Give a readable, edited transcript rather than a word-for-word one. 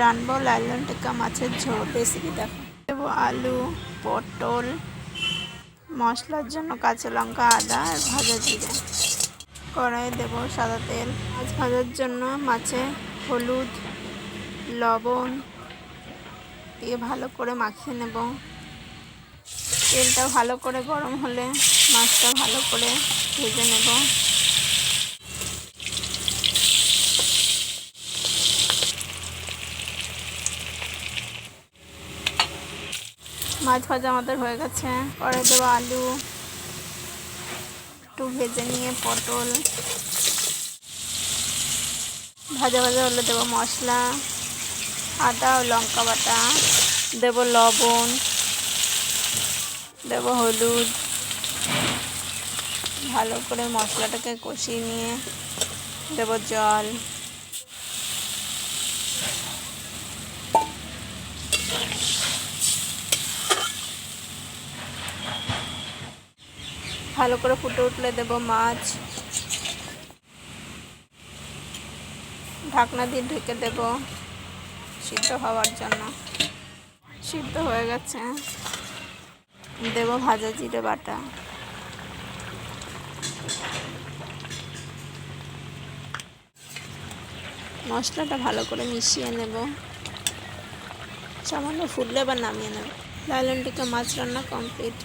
রানবো nylon টিক্কা মাছের ঝোল। Recipe দেখো। দেবো আলু, পটল, মশলার জন্য কাঁচা লঙ্কা, আদা আর ভাজা জিরে। কড়াইয়ে দেবো সাদা তেল। মাছ ভাজার জন্য মাছে হলুদ, লবণ দিয়ে ভালো করে মাখিয়ে নেব। তেলটা ভালো করে গরম হলে মাছটা ভালো করে ভেজে নেব। মাছ ভাজা আমাদের হয়ে গেছে। পরে দেবো আলু, একটু ভেজে নিয়ে পটল ভাজা ভাজা হলে দেবো মশলা, আদা ও লঙ্কা বাটা, দেবো লবণ, দেবো হলুদ। ভালো করে মশলাটাকে কষিয়ে নিয়ে দেবো জল। ভালো করে ফুটে উঠলে দেবো মাছ। ঢাকনা দিয়ে ঢেকে দেব সিদ্ধ হওয়ার জন্য। সিদ্ধ হয়ে গেছে। দেব ভাজা জিরে বাটা। মশলাটা ভালো করে মিশিয়ে নেব। সামান্য ফুটলে আবার নামিয়ে নেব। লাইলন টিক্কা মাছ রান্না কমপ্লিট।